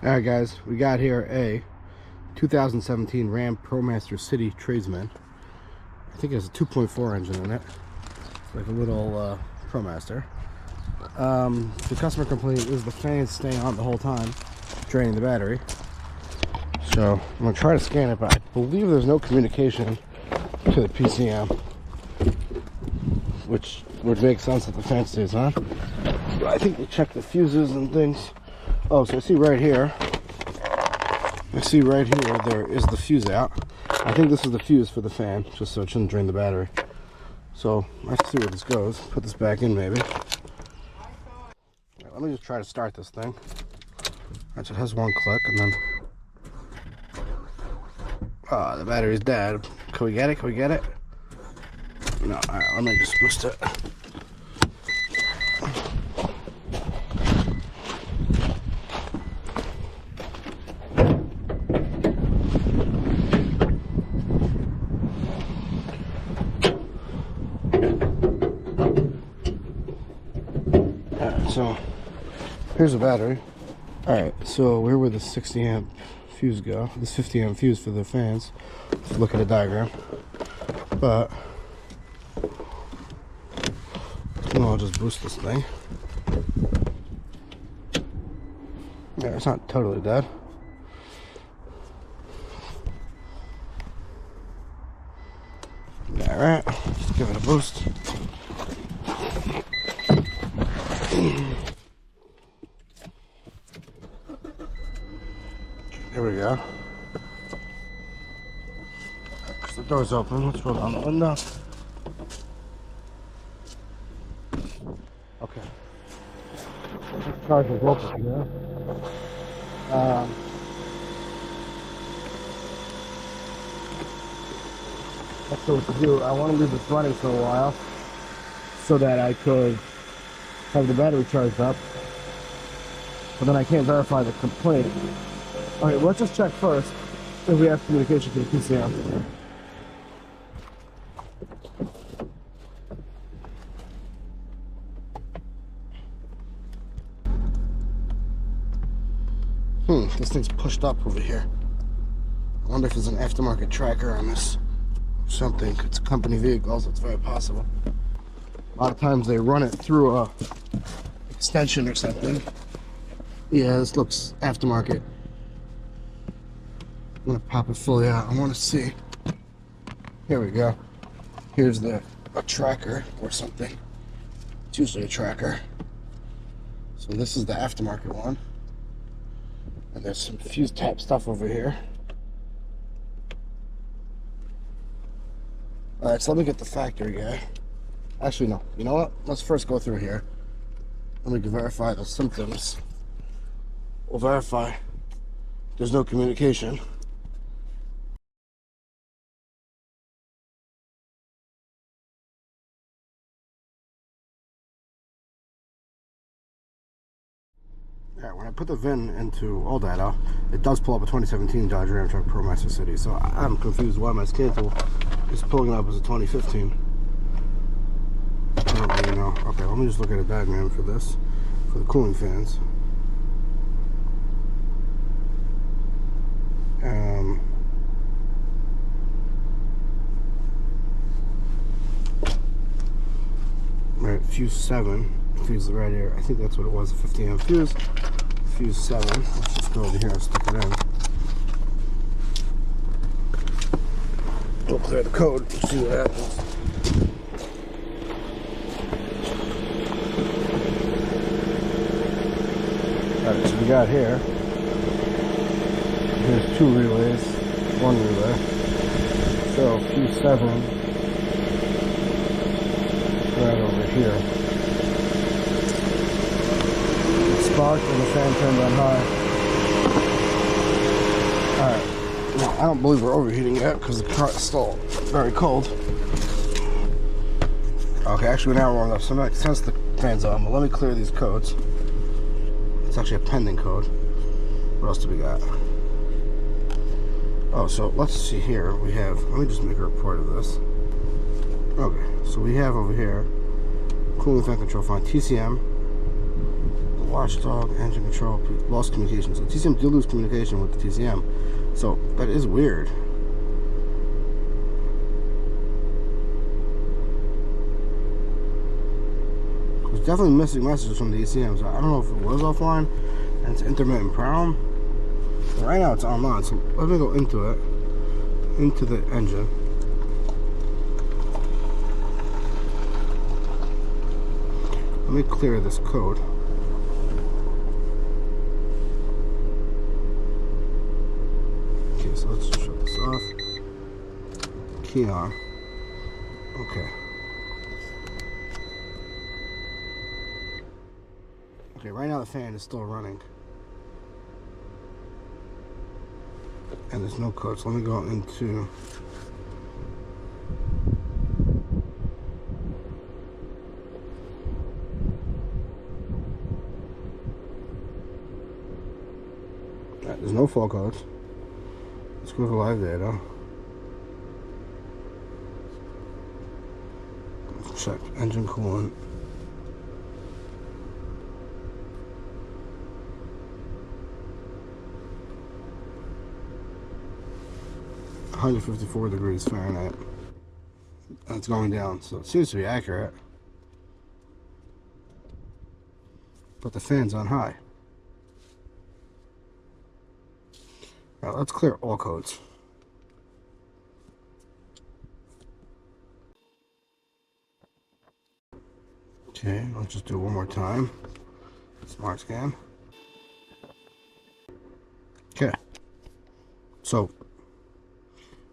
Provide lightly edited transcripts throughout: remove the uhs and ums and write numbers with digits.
Alright guys, we got here a 2017 Ram ProMaster City Tradesman. I think it has a 2.4 engine in it. It's like a little ProMaster. The customer complaint is the fan staying on the whole time, draining the battery. So I'm going to try to scan it, but I believe there's no communication to the PCM, which would make sense that the fan stays on. But I think we'll check the fuses and things. Oh, so I see right here, there is the fuse out. I think this is the fuse for the fan, just so it shouldn't drain the battery. So let's see where this goes. Put this back in maybe. Let me just try to start this thing. It has one click and then... Oh, the battery's dead. Can we get it? Can we get it? No, alright, let me just boost it. So here's the battery. Alright, so where would the 60 amp fuse go? This 50 amp fuse for the fans. Let's look at a diagram. But I'll just boost this thing. Yeah, it's not totally dead. Alright, let's give it a boost. Here we go. The door's open. Let's roll down the window. Okay. Charge the Gopro here. That's what to do. I want to leave this running for a while so that I could have the battery charged up, but then I can't verify the complaint. Alright, let's just check first if we have communication to the PCM. This thing's pushed up over here. I wonder if there's an aftermarket tracker on this or something. It's a company vehicle, so it's very possible. A lot of times they run it through a extension or something. Yeah, this looks aftermarket. I'm gonna pop it fully out. I want to see. Here we go. Here's a tracker or something. It's usually a tracker. So this is the aftermarket one. And there's some fuse type stuff over here. Alright, so let me get the factory guy. Actually, no. You know what? Let's first go through here. Let me verify the symptoms. We'll verify there's no communication. Alright, when I put the VIN into all data, it does pull up a 2017 Dodge Ram truck ProMaster City. So I'm confused why my scan tool is pulling it up as a 2015. I don't really know. Okay, let me just look at a diagram for this, for the cooling fans. Right, fuse 7, fuse right here. I think that's what it was, a 50 amp fuse. Fuse 7. Let's just go over here and stick it in. We'll clear the code and see what happens. Alright, so we got here. Here's 2 relays, 1 relay. So fuse 7 right over here. It sparked and the fan turned on high. Alright. Well, I don't believe we're overheating yet because the car is still very cold. Okay, actually now we're warmed up, so it makes sense the fan's on, but let me clear these codes. It's actually a pending code. What else do we got? Oh, so let's see here. We have, let me just make a report of this. Okay, so we have over here cooling fan control fine, TCM, Watchdog, engine control, lost communication. So TCM did lose communication with the TCM. So that is weird. There's definitely missing messages from the ECM. So I don't know if it was offline and it's intermittent problem. But right now it's online. So let me go into it, into the engine. Let me clear this code. Okay, so let's shut this off. Key on. Okay. Okay, right now the fan is still running. And there's no code, so let me go into there's no fault codes. Let's go to live data. Let's check engine coolant. (154 degrees Fahrenheit). And it's going down, so it seems to be accurate. But the fan's on high. Alright, let's clear all codes. Okay, let's just do it one more time. Smart scan. Okay. So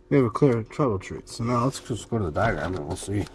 we have a clear troubleshoot. So now let's just go to the diagram and we'll see.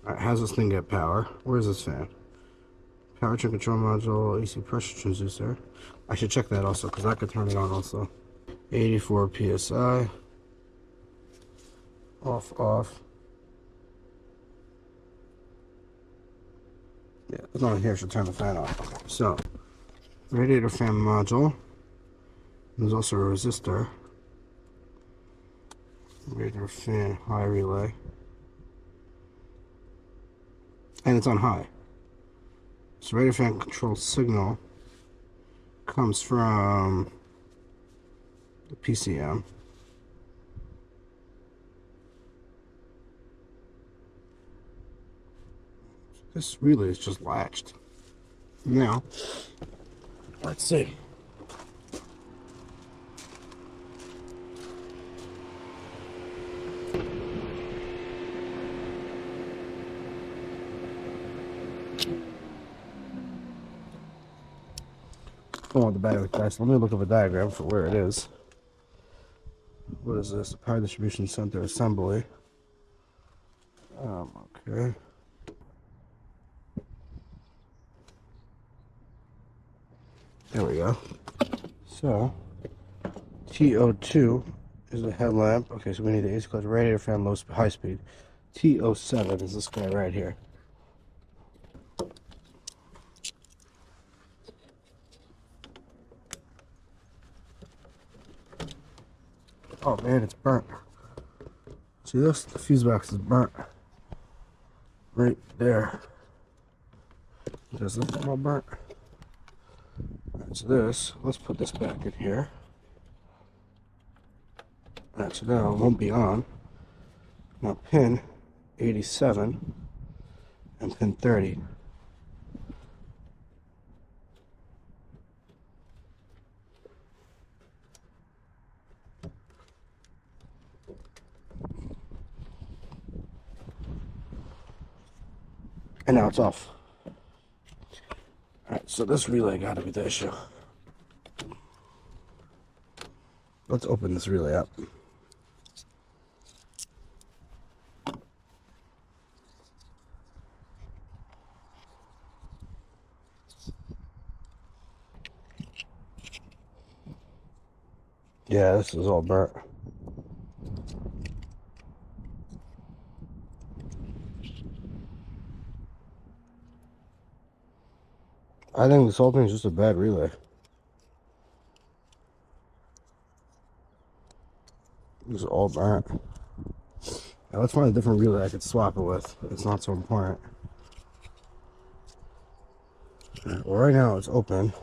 Alright, how does this thing get power? Where's this fan? Power trim control module, AC pressure transducer. I should check that also because I could turn it on also. 84 psi. Off. Yeah, there's nothing here should turn the fan on. Okay, so radiator fan module. There's also a resistor. Radiator fan high relay. And it's on high. So radiator fan control signal comes from the PCM. This relay is just latched. Now, let's see. Oh, the battery test. Let me look up a diagram for where it is. What is this? Power distribution center assembly. Okay. There we go. So, TO2 is the headlamp. Okay, so we need the AC clutch, radiator fan, high speed. TO7 is this guy right here. Oh man, it's burnt. See this? The fuse box is burnt. Right there. Does this all burnt? That's this. Let's put this back in here. Alright, so now it won't be on. Now pin 87 and pin 30. And now it's off. Alright, so this relay got to be the issue. Let's open this relay up. Yeah, this is all burnt. I think this whole thing is just a bad relay. This is all burnt. Now let's find a different relay I could swap it with. It's not so important. Well, right now it's open.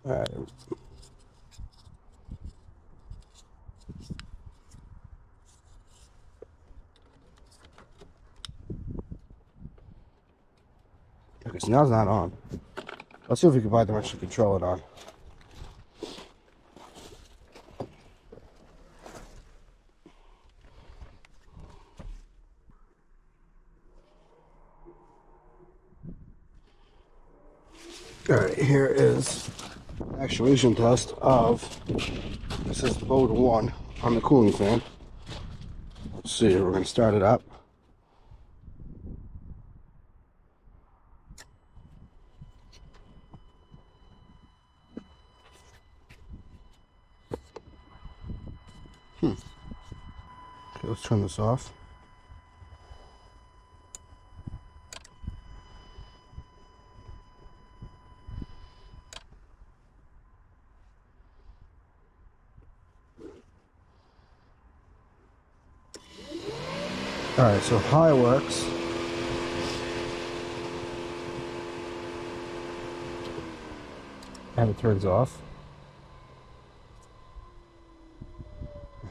Alright. Okay, so now it's not on. Let's see if we can buy the much to control it on. Alright, here is actuation test of, this is mode 1 on the cooling fan. Let's see, we're going to start it up. Okay, let's turn this off. Alright, so high works. And it turns off.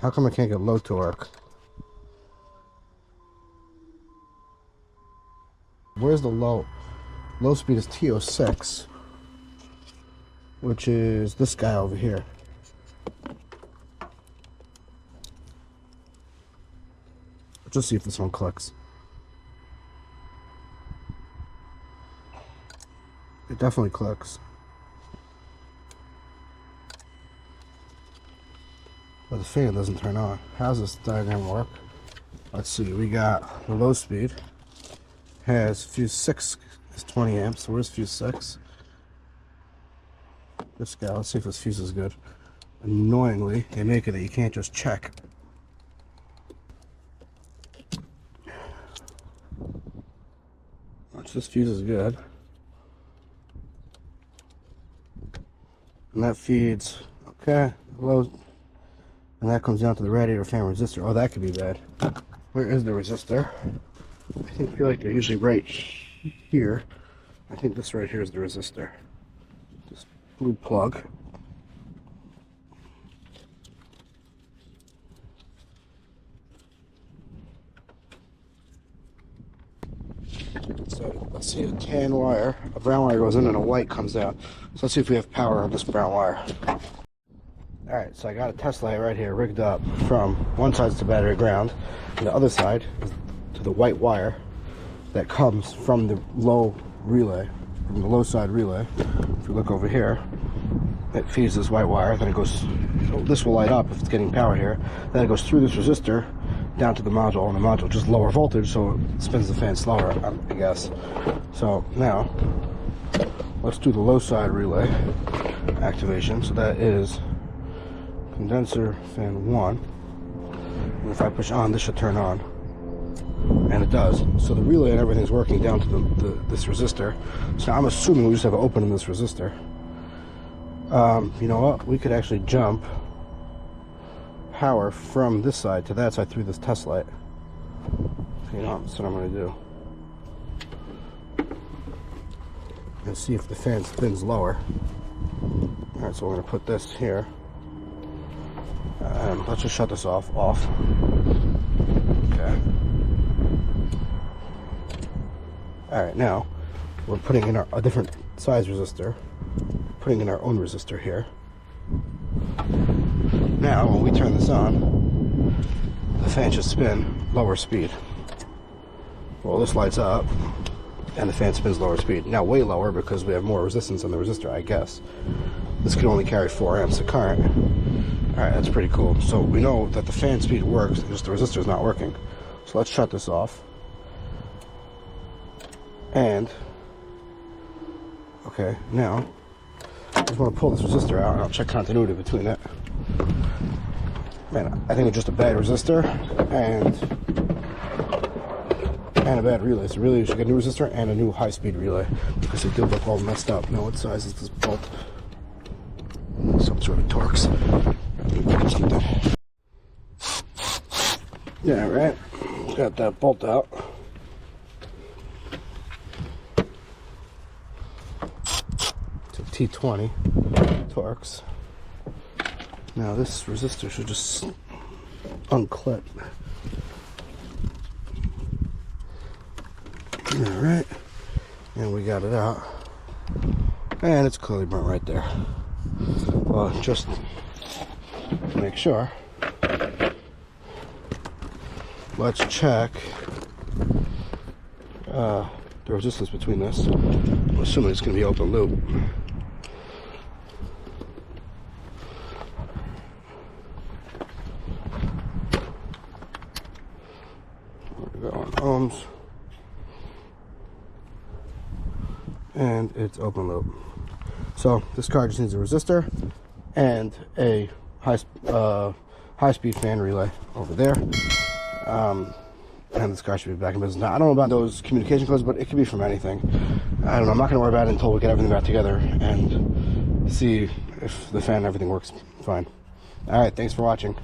How come I can't get low to work? Where's the low? Low speed is TO6, which is this guy over here. Let's see if this one clicks. It definitely clicks. But the fan doesn't turn on. How's this diagram work? Let's see, we got the low speed. Has fuse 6 is 20 amps. So where's fuse 6? This guy, let's see if this fuse is good. Annoyingly, they make it that you can't just check. This fuse is good. And that feeds, okay, low. And that comes down to the radiator fan resistor. Oh, that could be bad. Where is the resistor? I feel like they're usually right here. I think this right here is the resistor. This blue plug. So let's see, a tan wire, a brown wire goes in and a white comes out. So let's see if we have power on this brown wire. Alright, so I got a test light right here rigged up from one side to battery ground, and the other side is to the white wire that comes from the low relay, from the low side relay. If you look over here, it feeds this white wire, then it goes, so this will light up if it's getting power here, then it goes through this resistor down to the module, and the module just lower voltage, so it spins the fan slower, I guess. So now, let's do the low side relay activation. So that is condenser fan 1, and if I push on, this should turn on, and it does. So the relay and everything's working down to this resistor. So now I'm assuming we just have an open in this resistor. You know what, we could actually jump power from this side to that side through this test light. You know, that's what I'm going to do. And see if the fan spins lower. Alright, so we're going to put this here. And let's just shut this off. Okay. Alright, now we're putting in a different size resistor. Putting in our own resistor here. Now, when we turn this on, the fan should spin lower speed. Well, this lights up, and the fan spins lower speed. Now, way lower because we have more resistance on the resistor, I guess. This can only carry 4 amps of current. Alright, that's pretty cool. So we know that the fan speed works, just the resistor is not working. So let's shut this off. And, okay, now, I just want to pull this resistor out and I'll check continuity between it. Man, I think it's just a bad resistor and a bad relay. So really you should get a new resistor and a new high-speed relay because it did look all messed up. Now what size is this bolt? some sort of Torx. Something. Yeah, right. Got that bolt out. It's a T20 Torx. Now this resistor should just unclip. Alright. And we got it out. And it's clearly burnt right there. Well, just to make sure, let's check the resistance between this. I'm assuming it's going to be open loop. There we go on ohms. And it's open loop. So this car just needs a resistor and a high-speed fan relay over there. And this car should be back in business. Now, I don't know about those communication codes, but it could be from anything. I don't know. I'm not going to worry about it until we get everything back together and see if the fan and everything works fine. All right, thanks for watching.